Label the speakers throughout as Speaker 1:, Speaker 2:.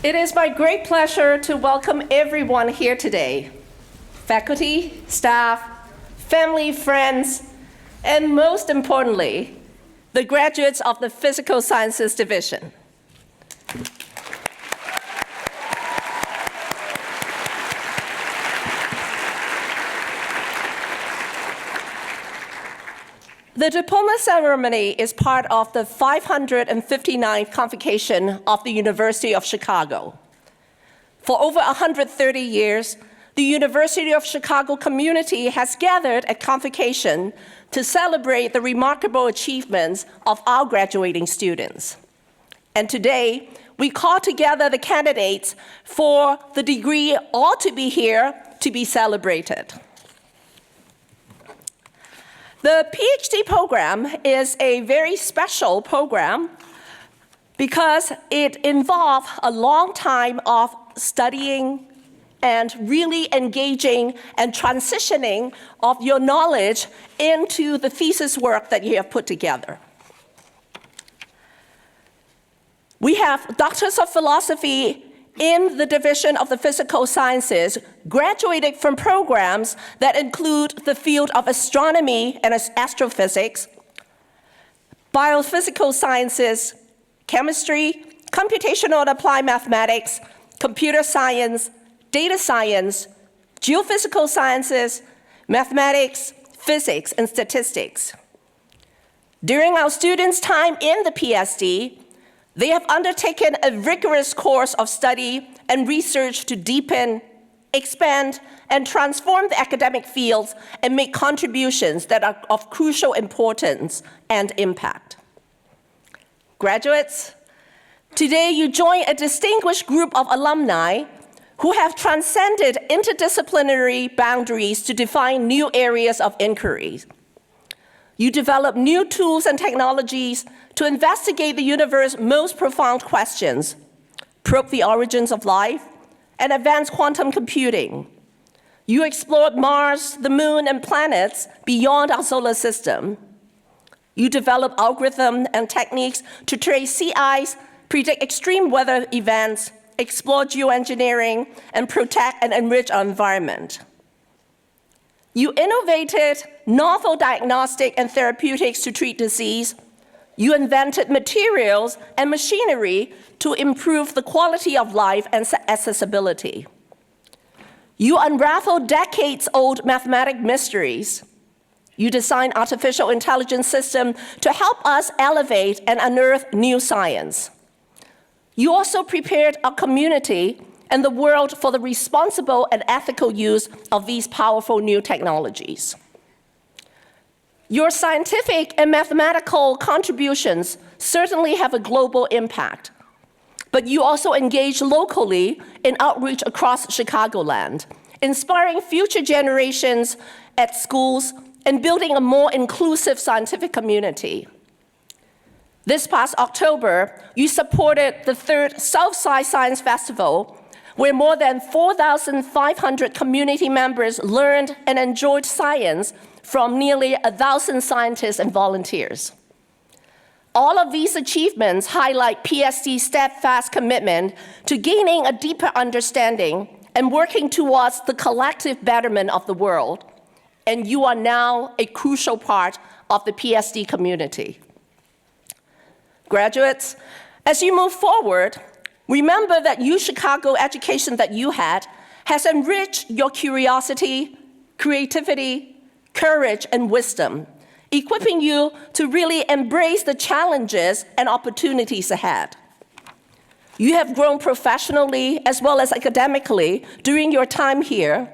Speaker 1: It is my great pleasure to welcome everyone here today. Faculty, staff, family, friends, and most importantly, the graduates of the Physical Sciences Division. The diploma ceremony is part of the 559th convocation of the University of Chicago. For over 130 years, the University of Chicago community has gathered at convocation to celebrate the remarkable achievements of our graduating students. And today, we call together the candidates for the degree all to be here to be celebrated. The PhD program is a very special program because it involves a long time of studying and really engaging and transitioning of your knowledge into the thesis work that you have put together. We have Doctors of Philosophy in the Division of the Physical Sciences, graduated from programs that include the field of astronomy and astrophysics, biophysical sciences, chemistry, computational and applied mathematics, computer science, data science, geophysical sciences, mathematics, physics, and statistics. During our students' time in the PhD, they have undertaken a rigorous course of study and research to deepen, expand, and transform the academic fields and make contributions that are of crucial importance and impact. Graduates, today you join a distinguished group of alumni who have transcended interdisciplinary boundaries to define new areas of inquiry. You develop new tools and technologies to investigate the universe's most profound questions, probe the origins of life, and advance quantum computing. You explored Mars, the moon, and planets beyond our solar system. You develop algorithms and techniques to trace sea ice, predict extreme weather events, explore geoengineering, and protect and enrich our environment. You innovated novel diagnostic and therapeutics to treat disease. You invented materials and machinery to improve the quality of life and accessibility. You unraveled decades-old mathematic mysteries. You designed artificial intelligence systems to help us elevate and unearth new science. You also prepared our community and the world for the responsible and ethical use of these powerful new technologies. Your scientific and mathematical contributions certainly have a global impact, but you also engage locally in outreach across Chicagoland, inspiring future generations at schools and building a more inclusive scientific community. This past October, you supported the third Southside Science Festival, where more than 4,500 community members learned and enjoyed science from nearly 1,000 scientists and volunteers. All of these achievements highlight PSD's steadfast commitment to gaining a deeper understanding and working towards the collective betterment of the world. And you are now a crucial part of the PSD community. Graduates, as you move forward, remember that UChicago education that you had has enriched your curiosity, creativity, courage, and wisdom, equipping you to really embrace the challenges and opportunities ahead. You have grown professionally as well as academically during your time here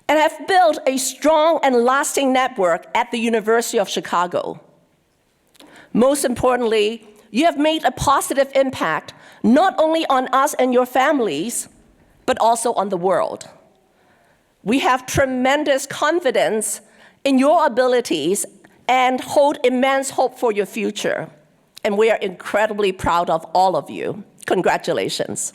Speaker 1: and have built a strong and lasting network at the University of Chicago. Most importantly, you have made a positive impact not only on us and your families, but also on the world. We have tremendous confidence in your abilities and hold immense hope for your future. And we are incredibly proud of all of you. Congratulations.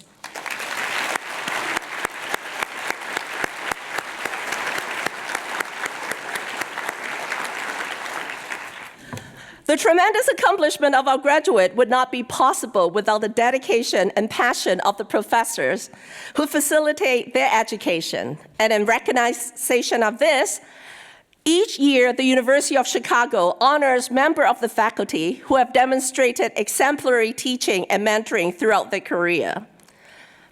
Speaker 1: The tremendous accomplishment of our graduate would not be possible without the dedication and passion of the professors who facilitate their education. And in recognition of this, each year, the University of Chicago honors members of the faculty who have demonstrated exemplary teaching and mentoring throughout their career.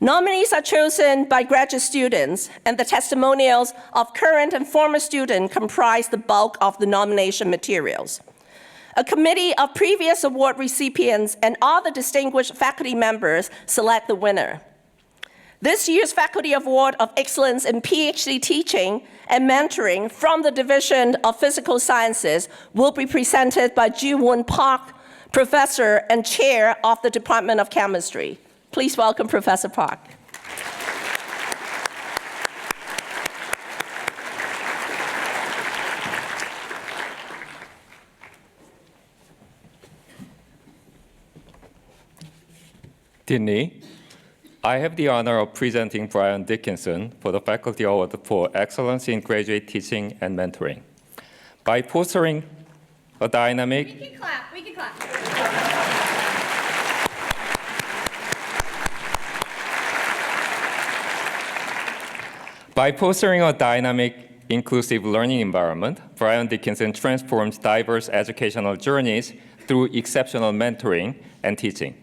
Speaker 1: Nominees are chosen by graduate students, and the testimonials of current and former students comprise the bulk of the nomination materials. A committee of previous award recipients and other distinguished faculty members select the winner. This year's Faculty Award of Excellence in PhD Teaching and Mentoring from the Division of Physical Sciences will be presented by Ji-Woon Park, Professor and Chair of the Department of Chemistry. Please welcome Professor Park.
Speaker 2: Dean Lee, I have the honor of presenting Brian Dickinson for the Faculty Award for Excellence in Graduate Teaching and Mentoring. By fostering a dynamic...
Speaker 1: We can clap, we can clap.
Speaker 2: By fostering a dynamic, inclusive learning environment, Brian Dickinson transforms diverse educational journeys through exceptional mentoring and teaching.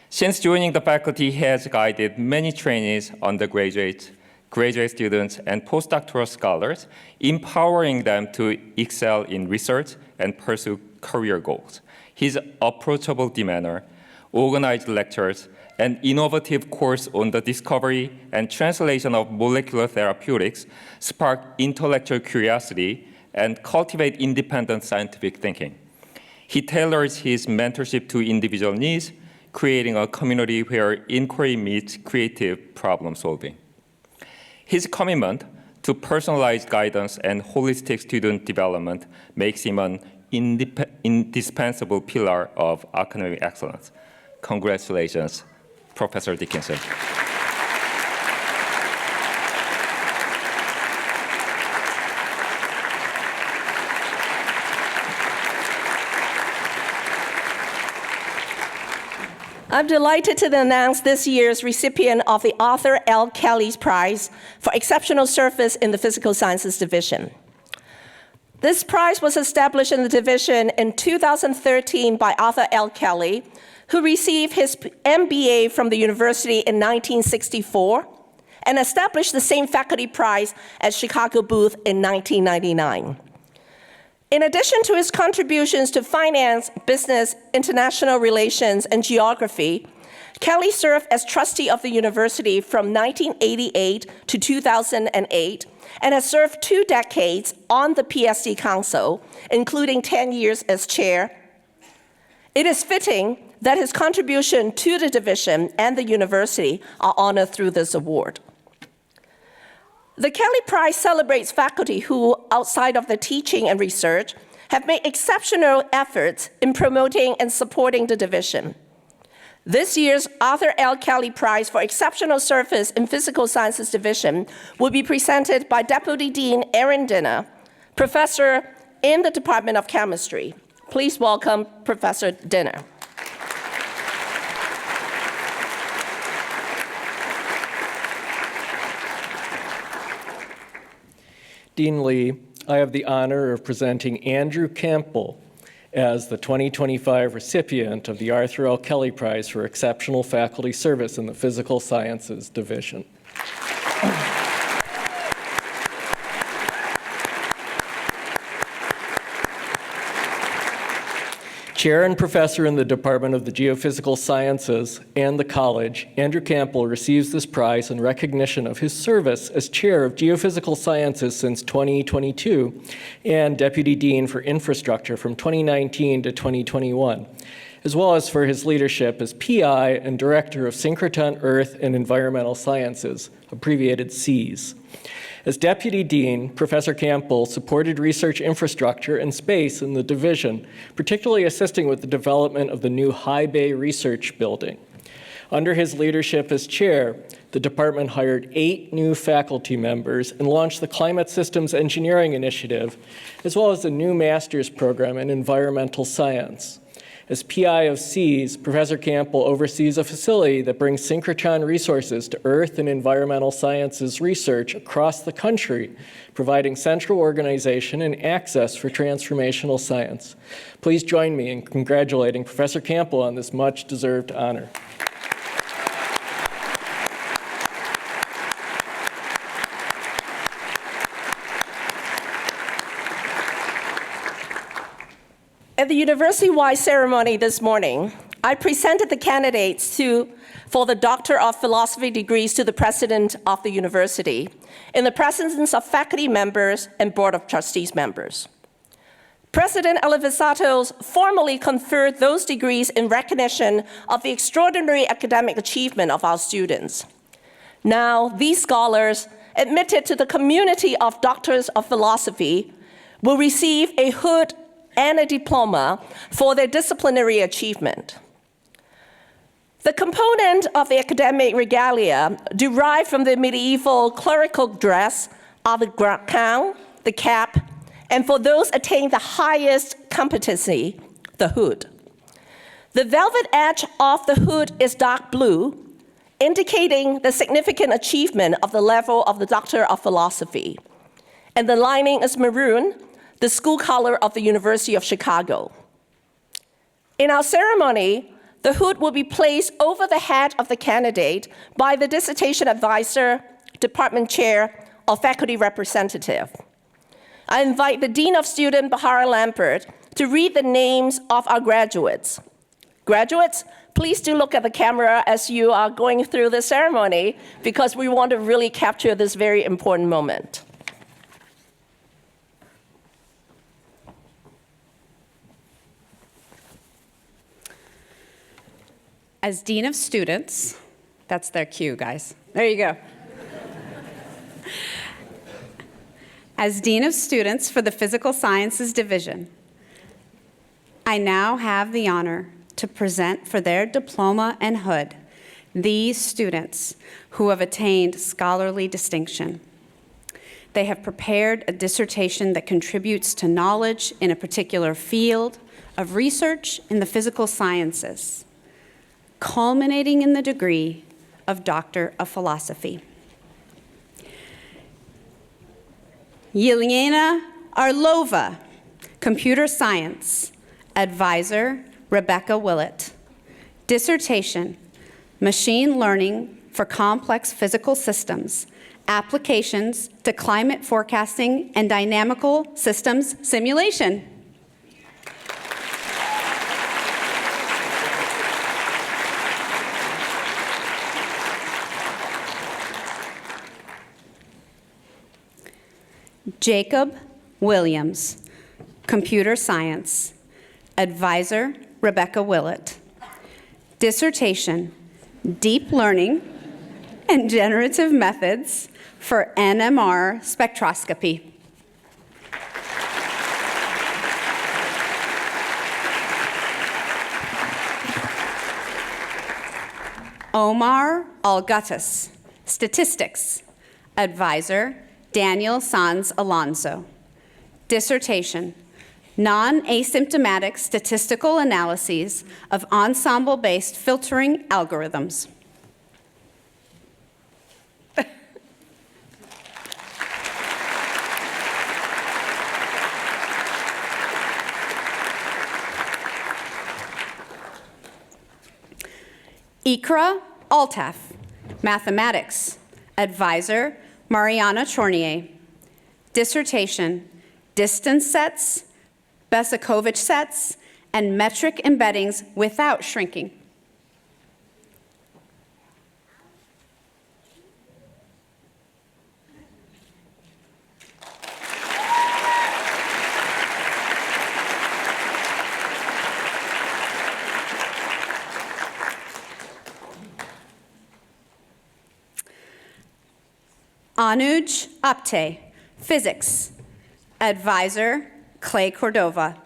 Speaker 2: Since joining the faculty, he has guided many trainees, undergraduates, graduate students, and postdoctoral scholars, empowering them to excel in research and pursue career goals. His approachable demeanor, organized lectures, and innovative course on the discovery and translation of molecular therapeutics spark intellectual curiosity and cultivate independent scientific thinking. He tailors his mentorship to individual needs, creating a community where inquiry meets creative problem solving. His commitment to personalized guidance and holistic student development makes him an indispensable pillar of academic excellence. Congratulations, Professor Dickinson.
Speaker 1: I'm delighted to announce this year's recipient of the Arthur L. Kelly Prize for Exceptional Service in the Physical Sciences Division. This prize was established in the division in 2013 by Arthur L. Kelly, who received his MBA from the university in 1964 and established the same faculty prize at Chicago Booth in 1999. In addition to his contributions to finance, business, international relations, and geography, Kelly served as trustee of the university from 1988 to 2008 and has served 2 decades on the PhD Council, including 10 years as chair. It is fitting that his contribution to the division and the university are honored through this award. The Kelly Prize celebrates faculty who, outside of the teaching and research, have made exceptional efforts in promoting and supporting the division. This year's Arthur L. Kelly Prize for Exceptional Service in Physical Sciences Division will be presented by Deputy Dean Aaron Dinner, professor in the Department of Chemistry. Please welcome Professor Dinner.
Speaker 3: Dean Lee, I have the honor of presenting Andrew Campbell as the 2025 recipient of the Arthur L. Kelly Prize for Exceptional Faculty Service in the Physical Sciences Division. Chair and professor in the Department of the Geophysical Sciences and the college, Andrew Campbell receives this prize in recognition of his service as chair of Geophysical Sciences since 2022 and deputy dean for infrastructure from 2019 to 2021, as well as for his leadership as PI and director of Synchrotron Earth and Environmental Sciences, abbreviated SEAS. As Deputy Dean, Professor Campbell supported research infrastructure and space in the division, particularly assisting with the development of the new High Bay Research Building. Under his leadership as chair, the department hired 8 new faculty members and launched the Climate Systems Engineering Initiative, as well as a new master's program in environmental science. As PI of Cs, Professor Campbell oversees a facility that brings synchrotron resources to earth and environmental sciences research across the country, providing central organization and access for transformational science. Please join me in congratulating Professor Campbell on this much-deserved honor.
Speaker 1: At the university-wide ceremony this morning, I presented the candidates for the Doctor of Philosophy degrees to the president of the university in the presence of faculty members and Board of Trustees members. President Alivisatos formally conferred those degrees in recognition of the extraordinary academic achievement of our students. Now, these scholars, admitted to the community of Doctors of Philosophy, will receive a hood and a diploma for their disciplinary achievement. The component of the academic regalia derived from the medieval clerical dress are the gown, the cap, and for those attaining the highest competency, the hood. The velvet edge of the hood is dark blue, indicating the significant achievement of the level of the Doctor of Philosophy. And the lining is maroon, the school color of the University of Chicago. In our ceremony, the hood will be placed over the head of the candidate by the dissertation advisor, department chair, or faculty representative. I invite the Dean of Students, Bahara Lampert, to read the names of our graduates. Graduates, please do look at the camera as you are going through the ceremony, because we want to really capture this very important moment.
Speaker 4: As Dean of Students, that's their cue, guys. There you go. As Dean of Students for the Physical Sciences Division, I now have the honor to present for their diploma and hood these students who have attained scholarly distinction. They have prepared a dissertation that contributes to knowledge in a particular field of research in the physical sciences, culminating in the degree of Doctor of Philosophy. Yelena Arlova, Computer Science, Advisor, Rebecca Willett. Dissertation, Machine Learning for Complex Physical Systems, Applications to Climate Forecasting and Dynamical Systems Simulation. Jacob Williams, Computer Science, Advisor, Rebecca Willett. Dissertation, Deep Learning and Generative Methods for NMR Spectroscopy. Omar Algatas, Statistics, Advisor, Daniel Sanz Alonso. Dissertation, Non-Asymptomatic Statistical Analyses of Ensemble-Based Filtering Algorithms. Ikra Altaf, Mathematics, Advisor, Mariana Chornier. Dissertation, Distance Sets, Besekovich Sets, and Metric Embeddings Without Shrinking. Anuj Apte, Physics, Advisor, Clay Cordova.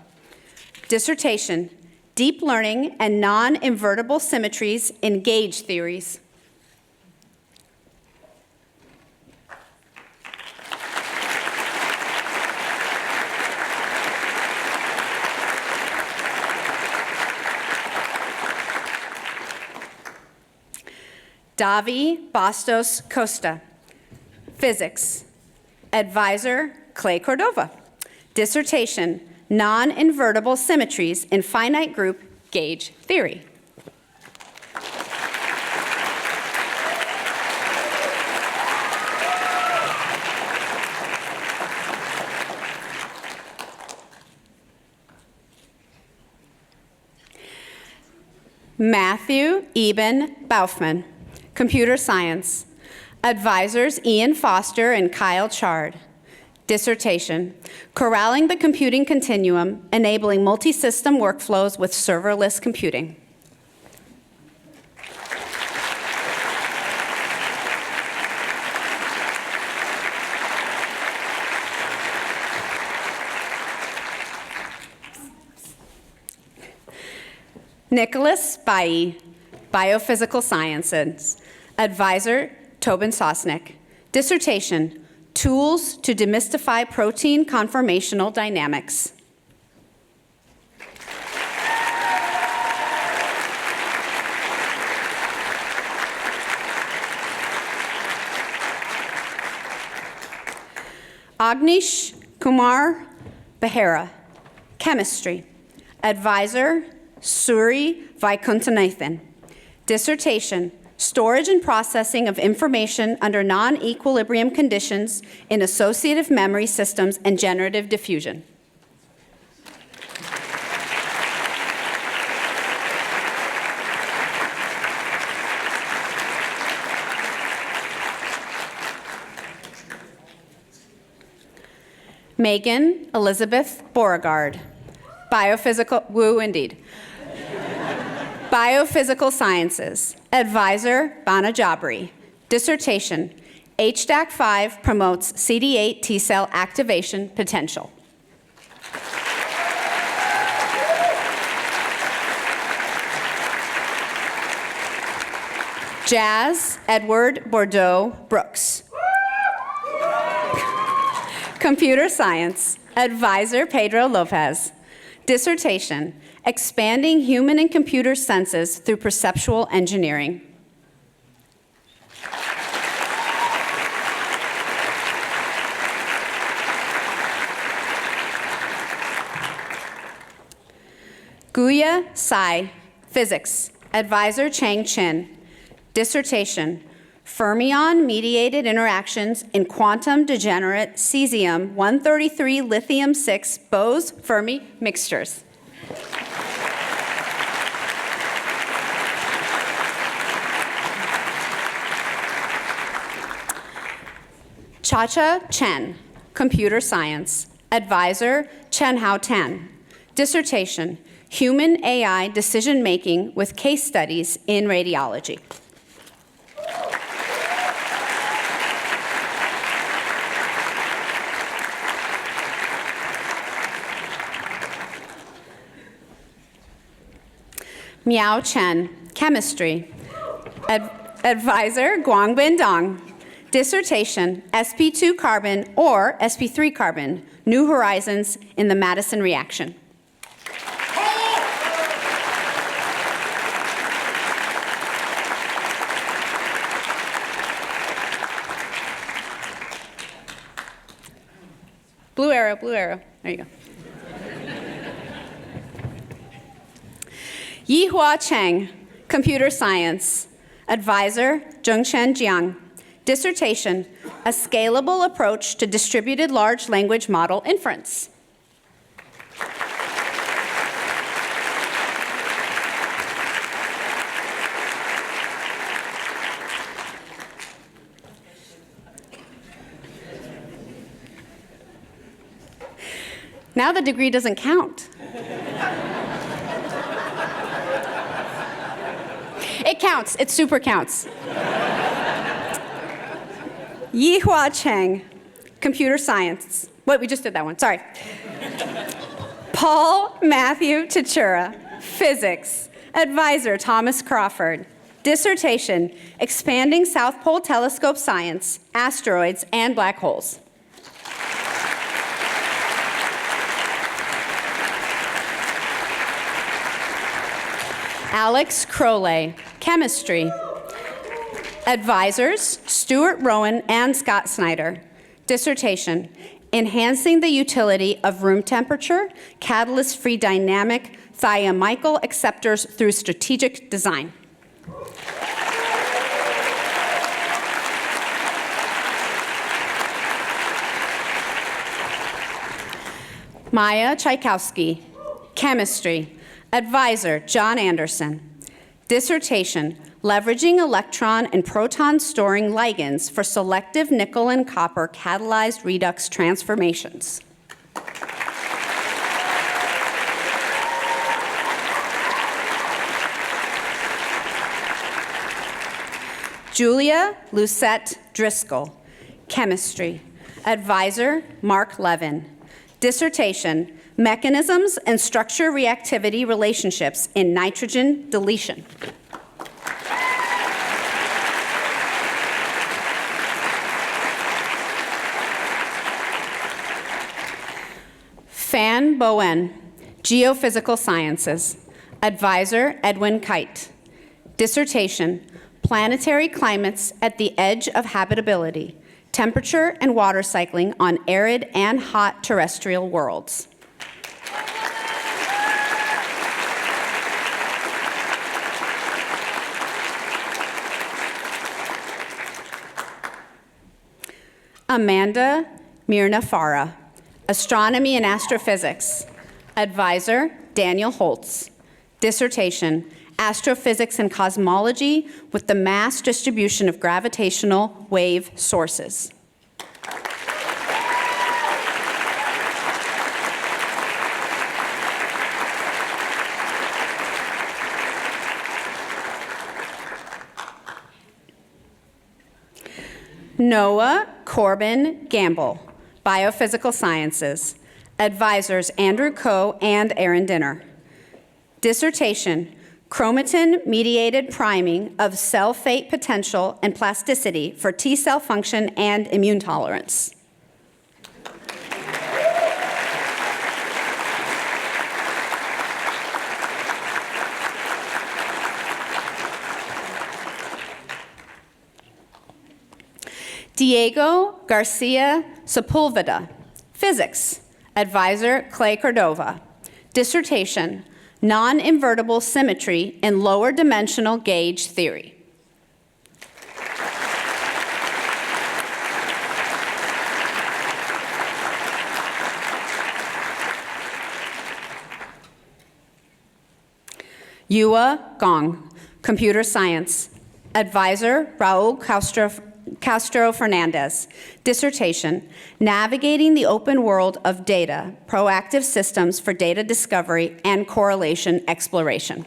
Speaker 4: Dissertation, deep learning and non-invertible symmetries in gauge theories. Davi Bastos Costa, physics. Advisor, Clay Cordova. Dissertation, non-invertible symmetries in finite group gauge theory. Matthew Eben Baufman, computer science. Advisors, Ian Foster and Kyle Chard. Dissertation, corralling the computing continuum, enabling multi-system workflows with serverless computing. Nicholas Bai, biophysical sciences. Advisor, Tobin Sosnick. Dissertation, tools to demystify protein conformational dynamics. Agnish Kumar Behera, chemistry. Advisor, Suri Vaikuntanathan. Dissertation, storage and processing of information under non-equilibrium conditions in associative memory systems and generative diffusion. Megan Elizabeth Beauregard, biophysical, woo indeed. Biophysical sciences. Advisor, Bana Jabri. Dissertation, HDAC5 promotes CD8 T-cell activation potential. Jazz Edward Bordeaux Brooks. Computer science. Advisor, Pedro Lopez. Dissertation, expanding human and computer senses through perceptual engineering. Guya Sai, physics. Advisor, Chang Chin. Dissertation, fermion-mediated interactions in quantum degenerate cesium-133 lithium-6 Bose-Fermi mixtures. Chacha Chen, computer science. Advisor, Chen Hao Tan. Dissertation, human AI decision-making with case studies in radiology. Miao Chen, chemistry. Advisor, Guangbin Dong. Dissertation, sp2 carbon or sp3 carbon, new horizons in the Madison reaction. Blue arrow, blue arrow. There you go. Yihua Cheng, computer science. Advisor, Zhengchen Jiang. Dissertation, a scalable approach to distributed large language model inference. Now the degree doesn't count. It counts, it super counts. Yihua Cheng, computer science. Wait, we just did that one, sorry. Paul Matthew Tichura, Physics. Advisor Thomas Crawford. Dissertation, Expanding South Pole Telescope Science, Asteroids, and Black Holes. Alex Crowley, Chemistry. Advisors, Stuart Rowan and Scott Snyder. Dissertation, Enhancing the Utility of Room Temperature, Catalyst-Free Dynamic Thiamical Acceptors Through Strategic Design. Maya Tchaikovsky, Chemistry. Advisor, John Anderson. Dissertation, Leveraging Electron and Proton Storing Ligands for Selective Nickel and Copper Catalyzed Redox Transformations. Julia Lucette Driscoll, Chemistry. Advisor, Mark Levin. Dissertation, Mechanisms and Structure Reactivity Relationships in Nitrogen Deletion. Fan Bowen, Geophysical Sciences. Advisor, Edwin Kite. Dissertation, Planetary Climates at the Edge of Habitability, Temperature and Water Cycling on Arid and Hot Terrestrial Worlds. Amanda Mirna Farah, Astronomy and Astrophysics. Advisor, Daniel Holtz. Dissertation, Astrophysics and Cosmology with the Mass Distribution of Gravitational Wave Sources. Noah Corbin Gamble, Biophysical Sciences. Advisors, Andrew Coe and Aaron Dinner. Dissertation, Chromatin-mediated priming of cell fate potential and plasticity for T-cell function and immune tolerance. Diego Garcia Sepulveda, Physics. Advisor, Clay Cordova. Dissertation, Non-invertible symmetry in lower dimensional gauge theory. Yua Gong, Computer Science. Advisor, Raul Castro Fernandez. Dissertation, Navigating the Open World of Data, Proactive Systems for Data Discovery and Correlation Exploration.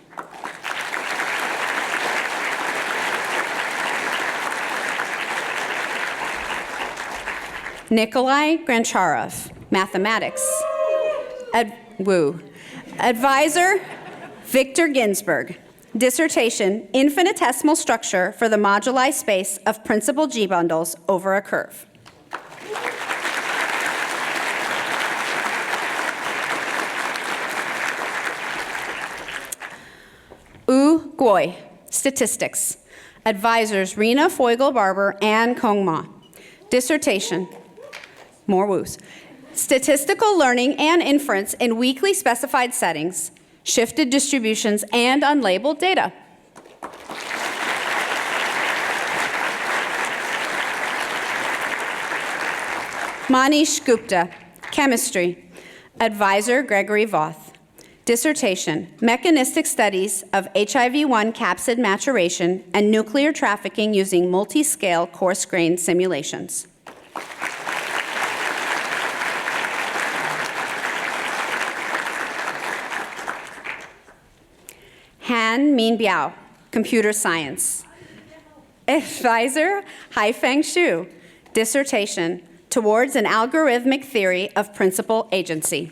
Speaker 4: Nikolai Grancharov, Mathematics. Advisor, Victor Ginsberg. Dissertation, Infinitesimal Structure for the Moduli Space of Principal G-bundles over a curve. U Guoi, Statistics. Advisors, Rena Feugl-Barber and Kong Ma. Dissertation, more woos. Statistical learning and inference in weakly specified settings, shifted distributions, and unlabeled data. Manish Gupta, Chemistry. Advisor, Gregory Voth. Dissertation, Mechanistic Studies of HIV-1 capsid maturation and nuclear trafficking using multi-scale coarse-grained simulations. Han Min Biao, Computer Science. Advisor, Haifeng Xu. Dissertation, Towards an Algorithmic Theory of Principal Agency.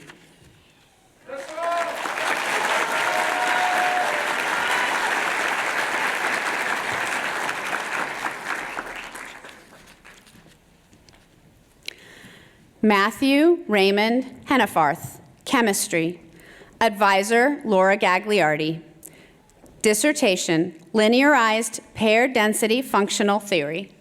Speaker 4: Matthew Raymond Hennefarth, chemistry. Advisor Laura Gagliardi. Dissertation, linearized pair density functional theory.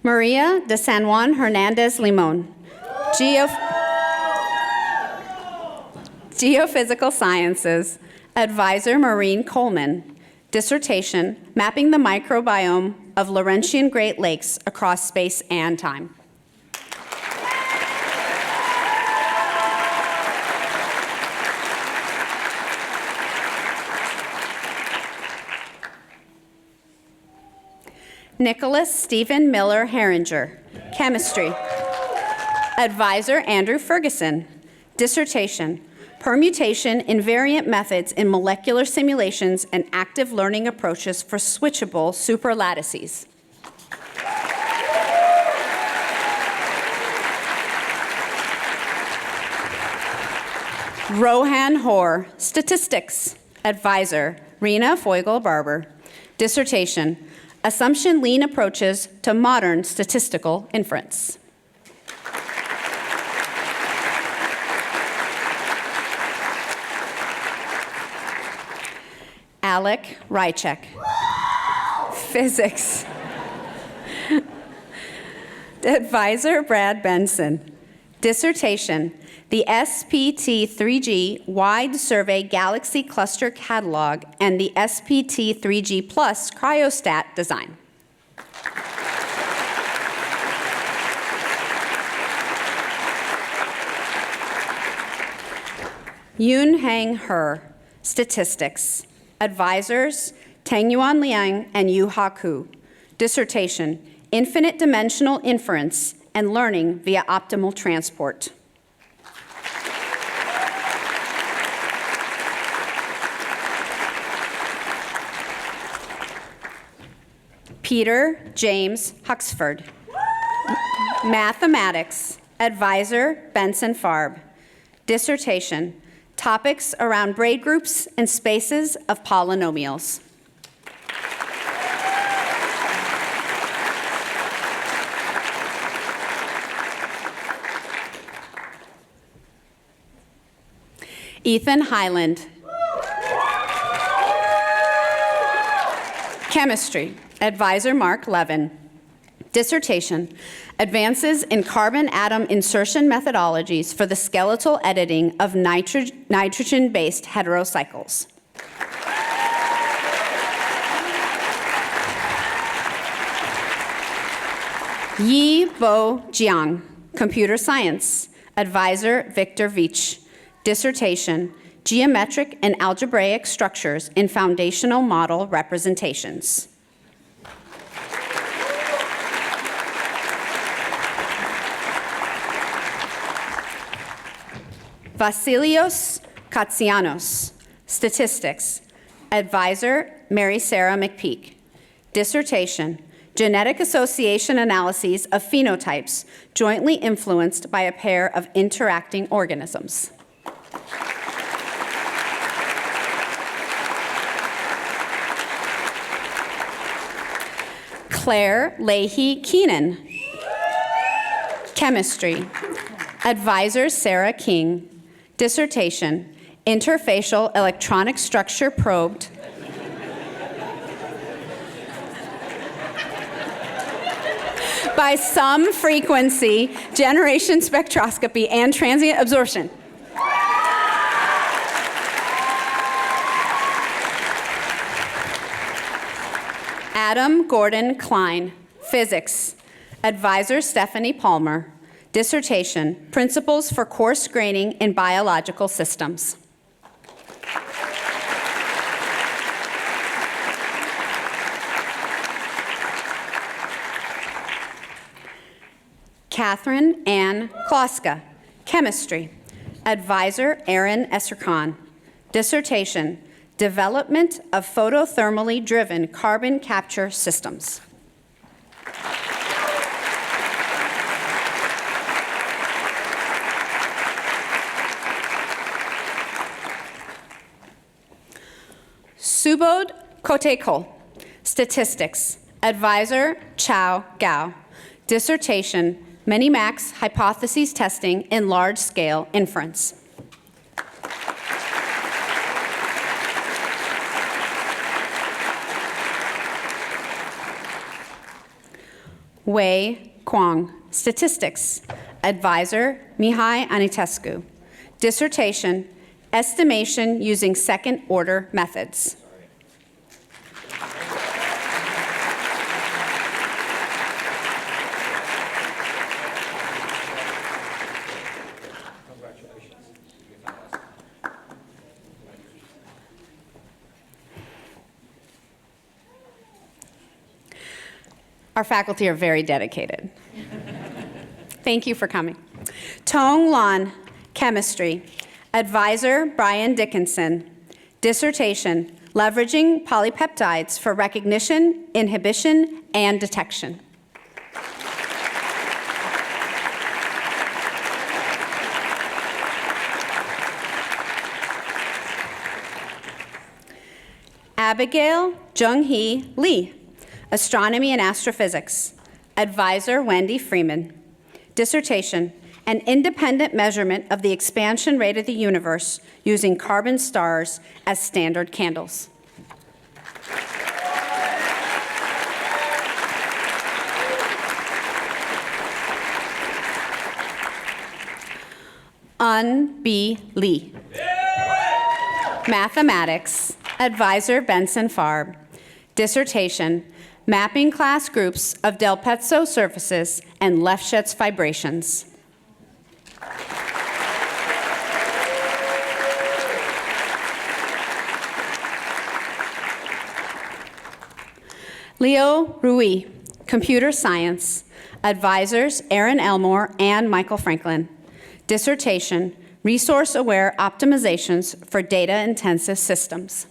Speaker 4: Maria de San Juan Hernandez Limon, Geophysical Sciences. Advisor Maureen Coleman. Dissertation, mapping the microbiome of Laurentian Great Lakes across space and time. Nicholas Stephen Miller Herringer, chemistry. Advisor Andrew Ferguson. Dissertation, permutation invariant methods in molecular simulations and active learning approaches for switchable superlattices. Rohan Hoare, statistics. Advisor Rena Feugl-Barber. Dissertation, assumption lean approaches to modern statistical inference. Alec Rychek, physics. Advisor Brad Benson. Dissertation, the SPT-3G Wide Survey Galaxy Cluster Catalog and the SPT-3G Plus Cryostat Design. Yoon Hang He, statistics. Advisors, Tangyuan Liang and Yu Ha Ku. Dissertation, infinite dimensional inference and learning via optimal transport. Peter James Huxford. Mathematics. Advisor Benson Farb. Dissertation, topics around braid groups and spaces of polynomials. Ethan Highland. Chemistry. Advisor Mark Levin. Dissertation, advances in carbon atom insertion methodologies for the skeletal editing of nitrogen-based heterocycles. Yi Bo Jiang, computer science. Advisor Victor Veach. Dissertation, geometric and algebraic structures in foundational model representations. Vasilios Katsianos, statistics. Advisor Mary Sarah McPeak. Dissertation, genetic association analyses of phenotypes jointly influenced by a pair of interacting organisms. Claire Leahy Keenan. Chemistry. Advisor Sarah King. Dissertation, interfacial electronic structure probed by some frequency, generation spectroscopy, and transient absorption. Adam Gordon Klein, physics. Advisor Stephanie Palmer. Dissertation, principles for coarse graining in biological systems. Catherine Ann Kloska, chemistry. Advisor Aaron Esserkon. Dissertation, development of photothermally driven carbon capture systems. Subodh Kotekul, Statistics. Advisor, Chao Gao. Dissertation, Minimax Hypotheses Testing in Large-Scale Inference. Wei Kwong, Statistics. Advisor, Mihai Anitescu. Dissertation, Estimation Using Second-Order Methods. Our faculty are very dedicated. Thank you for coming. Tong Lan, Chemistry. Advisor, Brian Dickinson. Dissertation, Leveraging Polypeptides for Recognition, Inhibition, and Detection. Abigail Jung-hee Lee, Astronomy and Astrophysics. Advisor, Wendy Freeman. Dissertation, An Independent Measurement of the Expansion Rate of the Universe Using Carbon Stars as Standard Candles. Un B. Lee. Mathematics. Advisor, Benson Farb. Dissertation, Mapping Class Groups of Del Pezzo Surfaces and Lefschetz Vibrations. Leo Rui, Computer Science. Advisors, Aaron Elmore and Michael Franklin. Dissertation, Resource-Aware Optimizations for Data-Intensive Systems.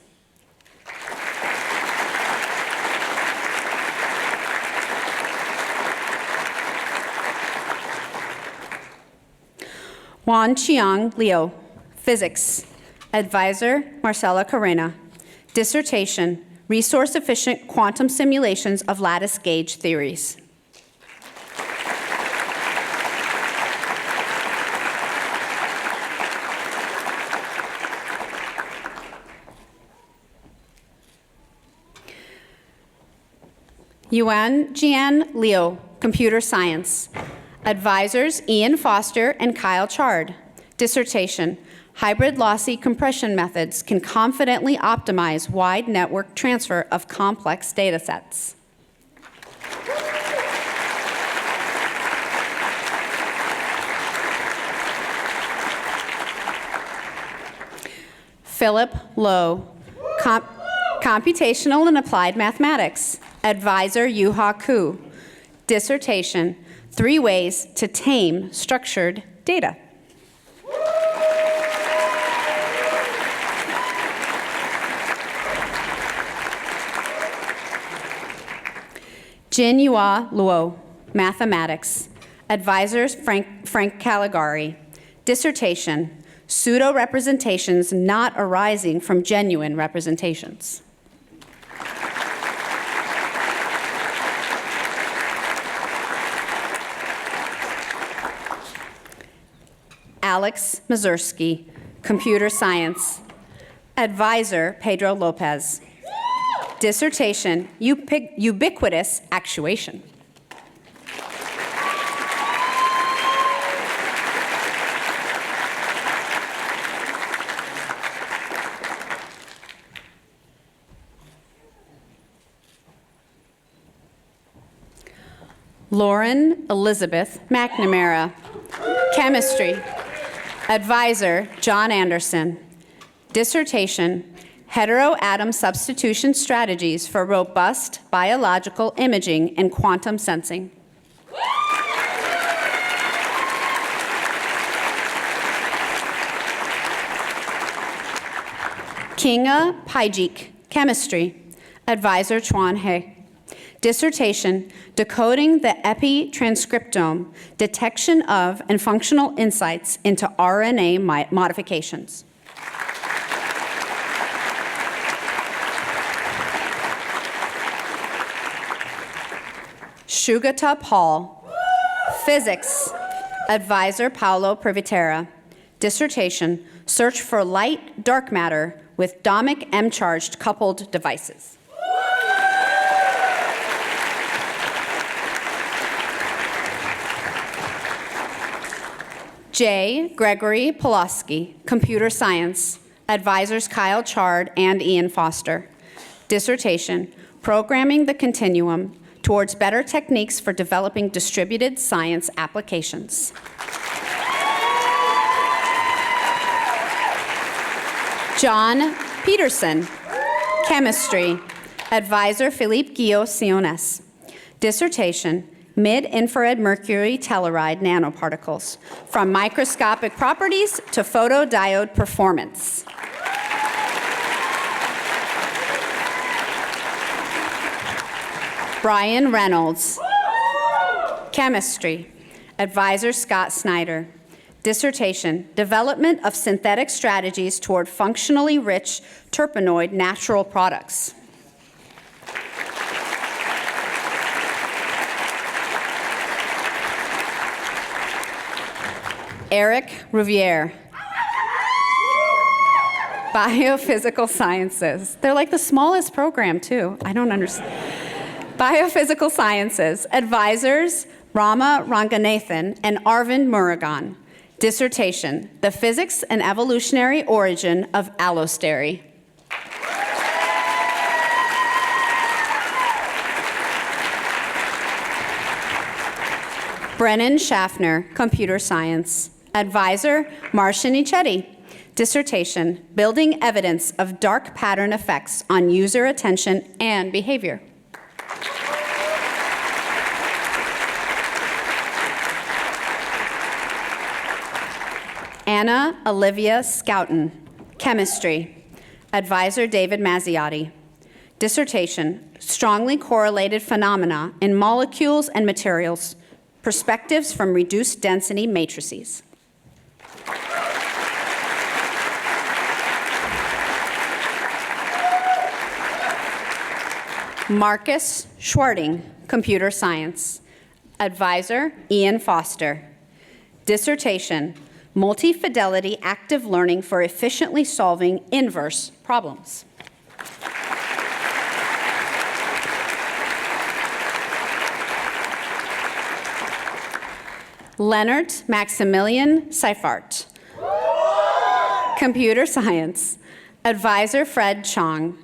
Speaker 4: Juan Chiang Leo, Physics. Advisor, Marcela Carrena. Dissertation, Resource-Efficient Quantum Simulations of Lattice Gauge Theories. Yuan Jian Liu, Computer Science. Advisors, Ian Foster and Kyle Chard. Dissertation, Hybrid lossy compression methods can confidently optimize wide network transfer of complex data sets. Philip Lowe, Computational and Applied Mathematics. Advisor, Yuha Ku. Dissertation, 3 ways to tame structured data. Jinyua Luo, Mathematics. Advisors, Frank Caligari. Dissertation, Pseudo-representations not arising from genuine representations. Alex Mazursky, Computer Science. Advisor, Pedro Lopez. Dissertation, Ubiquitous Actuation. Lauren Elizabeth McNamara, Chemistry. Advisor, John Anderson. Dissertation, Heteroatom Substitution Strategies for Robust Biological Imaging and Quantum Sensing. Kinga Pajik, Chemistry. Advisor, Chuan He. Dissertation, Decoding the Epitranscriptome, Detection of and Functional Insights into RNA Modifications. Shugata Paul. Physics, advisor Paolo Privitera. Dissertation, search for light dark matter with Domic M-charged coupled devices. J. Gregory Pulaski, computer science, advisors Kyle Chard and Ian Foster. Dissertation, programming the continuum towards better techniques for developing distributed science applications. John Peterson, chemistry, advisor Philippe Guillot-Siones. Dissertation, mid-infrared mercury telluride nanoparticles, from microscopic properties to photodiode performance. Brian Reynolds, chemistry, advisor Scott Snyder. Dissertation, development of synthetic strategies toward functionally rich terpenoid natural products. Eric Riviere, biophysical sciences. They're like the smallest program, too. I don't understand. Biophysical sciences, advisors Rama Ranganathan and Arvind Murugan. Dissertation, the physics and evolutionary origin of allostery. Brennan Schaffner, computer science. Advisor, Marcia Nichetti. Dissertation, building evidence of dark pattern effects on user attention and behavior. Anna Olivia Scouten, chemistry. Advisor David Mazziotti. Dissertation, strongly correlated phenomena in molecules and materials, perspectives from reduced density matrices. Marcus Schwarting, computer science. Advisor Ian Foster. Dissertation, multi-fidelity active learning for efficiently solving inverse problems. Leonard Maximilian Seifert, computer science. Advisor Fred Chong.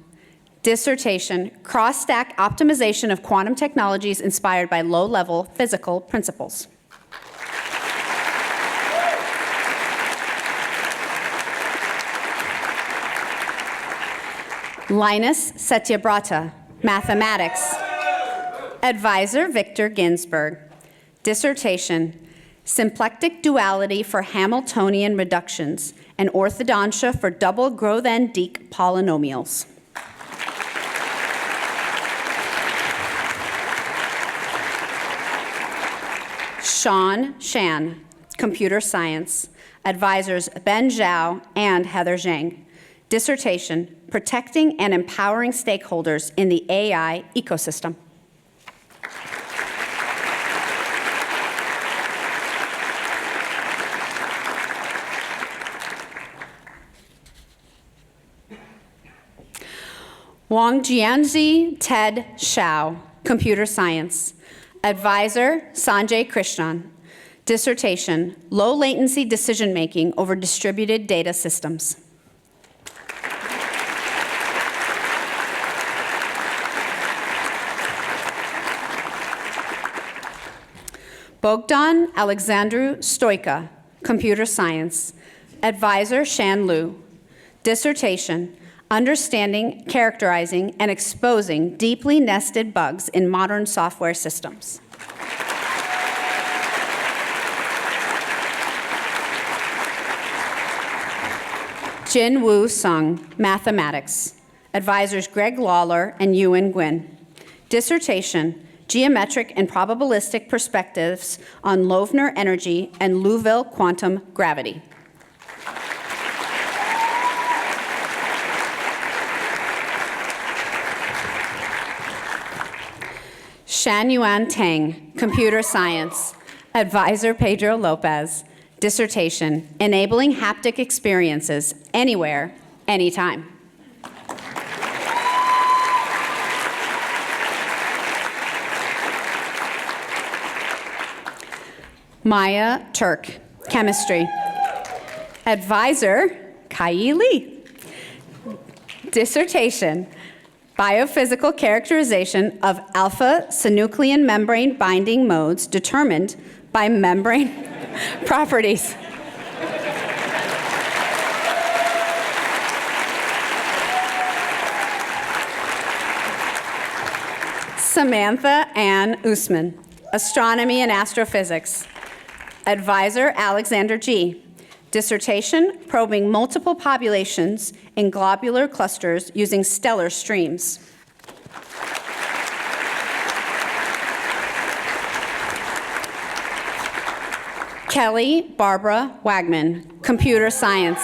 Speaker 4: Dissertation, cross-stack optimization of quantum technologies inspired by low-level physical principles. Linus Satyabrata, mathematics. Advisor Victor Ginsburg. Dissertation, symplectic duality for Hamiltonian reductions and orthodontia for double Grothendieck polynomials. Sean Shan, computer science. Advisors Ben Zhao and Heather Zhang. Dissertation, protecting and empowering stakeholders in the AI ecosystem. Wang Jianzi Ted Shao, computer science. Advisor Sanjay Krishnan. Dissertation, low latency decision making over distributed data systems. Bogdan Alexandru Stoica, computer science. Advisor Shan Lu. Dissertation, understanding, characterizing, and exposing deeply nested bugs in modern software systems. Jin Woo Sung, mathematics. Advisors Greg Lawler and Ewan Gwynn. Dissertation, geometric and probabilistic perspectives on Loevner energy and Liouville quantum gravity. Shan-Yuan Tang, Computer Science. Advisor Pedro Lopez. Dissertation, Enabling Haptic Experiences Anywhere, Anytime. Maya Turk, Chemistry. Advisor, Ka Yee C. Dissertation, Biophysical Characterization of alpha-synuclein membrane binding modes determined by membrane properties. Samantha Ann Usman, Astronomy and Astrophysics. Advisor Alexander G. Dissertation, Probing Multiple Populations in Globular Clusters Using Stellar Streams. Kelly Barbara Wagman, Computer Science.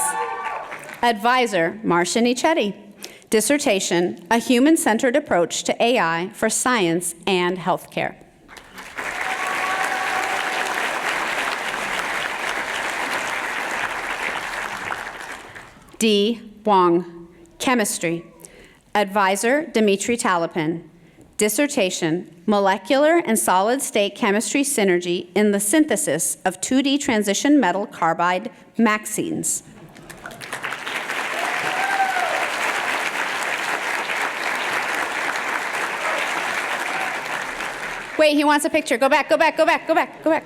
Speaker 4: Advisor Marcia Nichetti. Dissertation, A Human-Centered Approach to AI for Science and Healthcare. D. Wong, Chemistry. Advisor Dmitry Talipin. Dissertation, Molecular and Solid-State Chemistry Synergy in the Synthesis of 2D Transition Metal Carbide MAXenes. Wait, he wants a picture. Go back, go back, go back, go back, go back.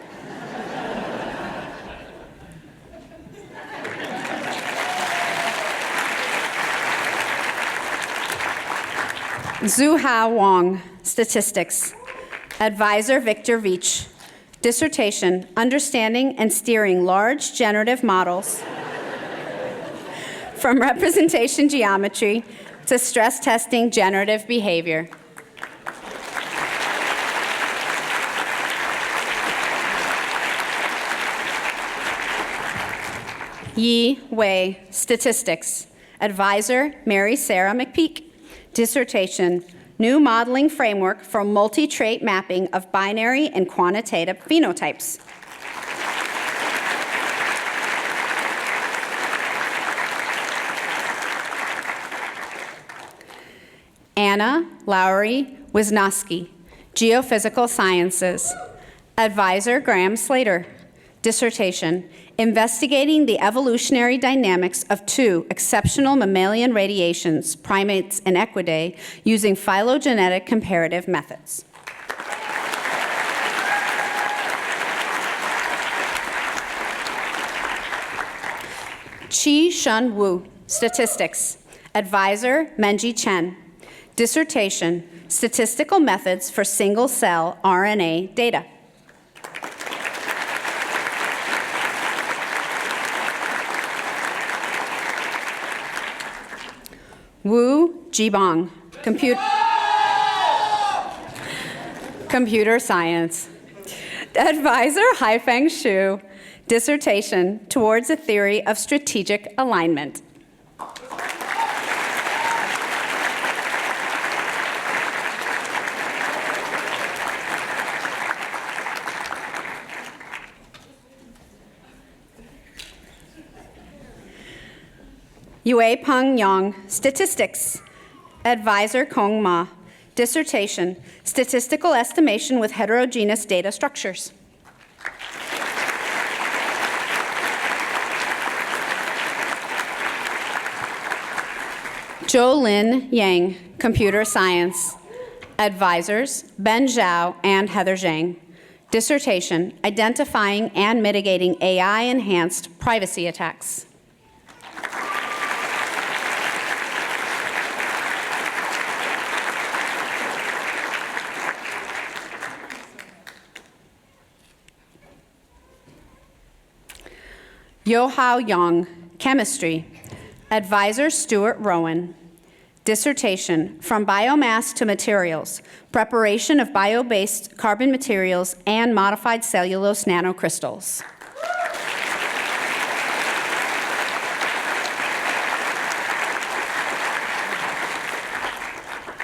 Speaker 4: Zhu-Ha Wang, Statistics. Advisor Victor Veach. Dissertation, Understanding and Steering Large Generative Models from Representation Geometry to Stress Testing Generative Behavior. Yi Wei, Statistics. Advisor Mary Sarah McPeak. Dissertation, New Modeling Framework for Multi-Trait Mapping of Binary and Quantitative Phenotypes. Anna Lowry Wisnowski, Geophysical Sciences. Advisor Graham Slater. Dissertation, Investigating the Evolutionary Dynamics of Two Exceptional Mammalian Radiations, Primates and Equidae, using Phylogenetic Comparative Methods. Chi Shun Wu, Statistics. Advisor Menji Chen. Dissertation, Statistical Methods for Single-Cell RNA Data. Wu Jibang, Computer Science. Advisor Haifeng Xu. Dissertation, Towards a Theory of Strategic Alignment. Yue Peng Yang, Statistics. Advisor Kong Ma. Dissertation, Statistical Estimation with Heterogeneous Data Structures. Zhou-Lin Yang, Computer Science. Advisors, Ben Zhao and Heather Zhang. Dissertation, Identifying and Mitigating AI-Enhanced Privacy Attacks. Yo-Hao Yang, Chemistry. Advisor Stuart Rowan. Dissertation, From Biomass to Materials, Preparation of Bio-Based Carbon Materials and Modified Cellulose Nanocrystals.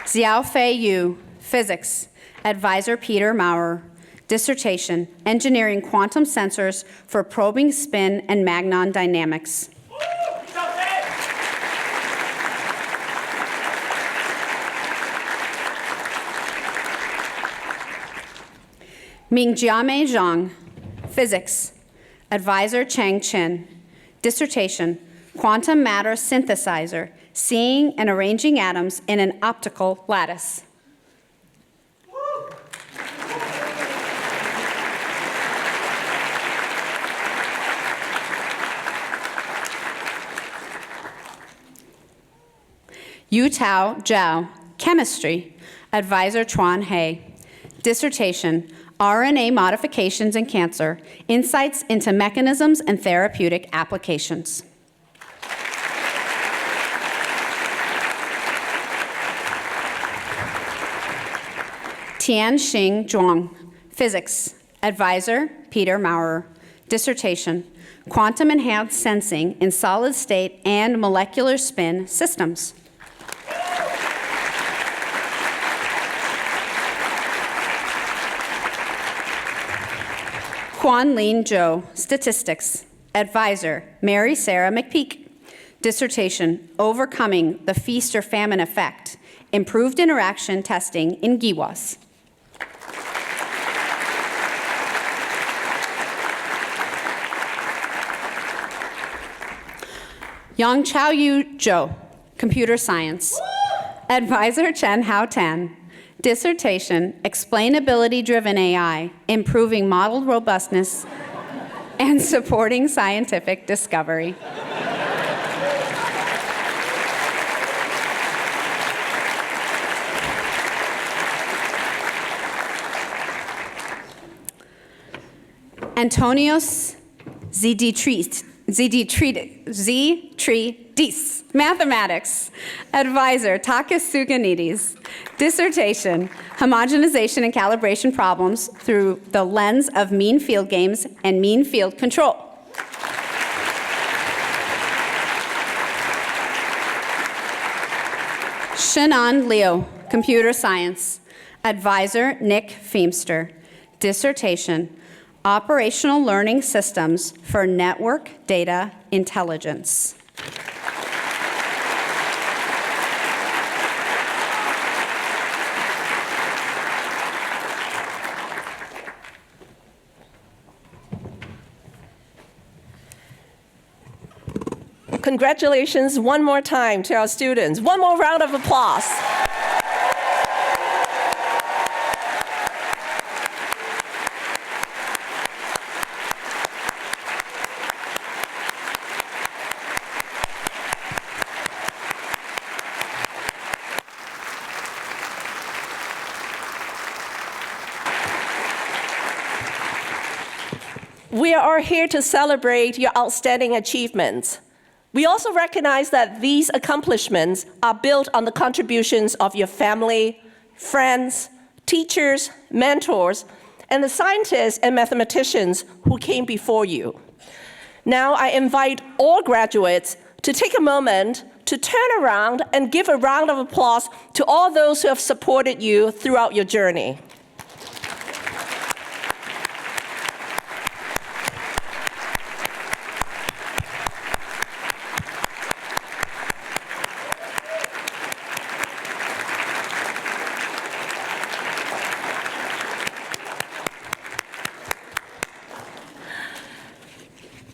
Speaker 4: Xiaofei Yu, Physics, Advisor Peter Maurer. Dissertation, Engineering Quantum Sensors for Probing Spin and Magnon Dynamics. Mingjiame Zhang, Physics, Advisor Cheng Chen. Dissertation, Quantum Matter Synthesizer, Seeing and Arranging Atoms in an Optical Lattice. Yutao Zhao, Chemistry, Advisor Chuan He. Dissertation, RNA Modifications in Cancer, Insights into Mechanisms and Therapeutic Applications. Tianxing Zhuang, Physics, Advisor Peter Maurer. Dissertation, Quantum Enhanced Sensing in Solid State and Molecular Spin Systems. Huanlin Zhou, Statistics, Advisor Mary Sarah McPeak. Dissertation, Overcoming the Feast or Famine Effect, Improved Interaction Testing in GWAS. Yangchaoyu Zhou, Computer Science. Advisor Chen Hao Tan. Dissertation, Explainability-Driven AI, Improving Model Robustness and Supporting Scientific Discovery. Antonios Zitridis, Mathematics, Advisor Takis Souganidis. Dissertation, Homogenization and Calibration Problems through the Lens of Mean Field Games and Mean Field Control. Shenan Liu, Computer Science. Advisor Nick Feemster. Dissertation, Operational Learning Systems for Network Data Intelligence.
Speaker 1: Congratulations one more time to our students. One more round of applause. We are here to celebrate your outstanding achievements. We also recognize that these accomplishments are built on the contributions of your family, friends, teachers, mentors, and the scientists and mathematicians who came before you. Now I invite all graduates to take a moment to turn around and give a round of applause to all those who have supported you throughout your journey.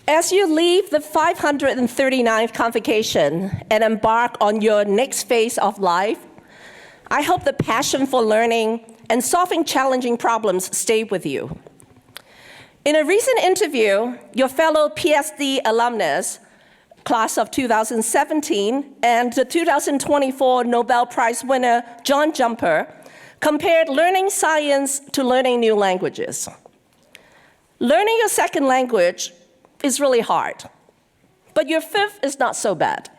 Speaker 1: As you leave the 539th convocation and embark on your next phase of life, I hope the passion for learning and solving challenging problems stay with you. In a recent interview, your fellow PhD alumnus, class of 2017, and the 2024 Nobel Prize winner, John Jumper, compared learning science to learning new languages. Learning a second language is really hard, but your fifth is not so bad.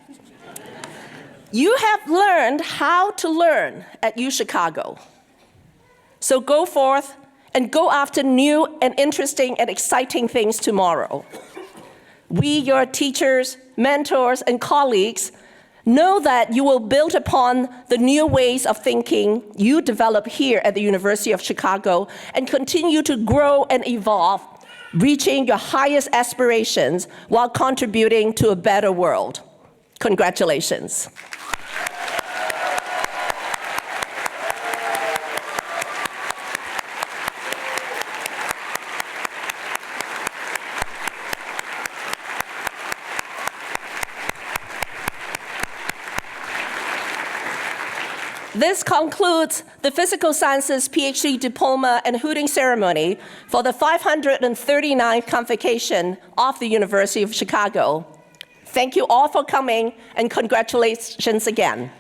Speaker 1: You have learned how to learn at U Chicago. So go forth and go after new and interesting and exciting things tomorrow. We, your teachers, mentors, and colleagues, Know that you will build upon the new ways of thinking you develop here at the University of Chicago and continue to grow and evolve, reaching your highest aspirations while contributing to a better world. Congratulations. This concludes the Physical Sciences PhD Diploma and hooting ceremony for the 539th convocation of the University of Chicago. Thank you all for coming, and congratulations again.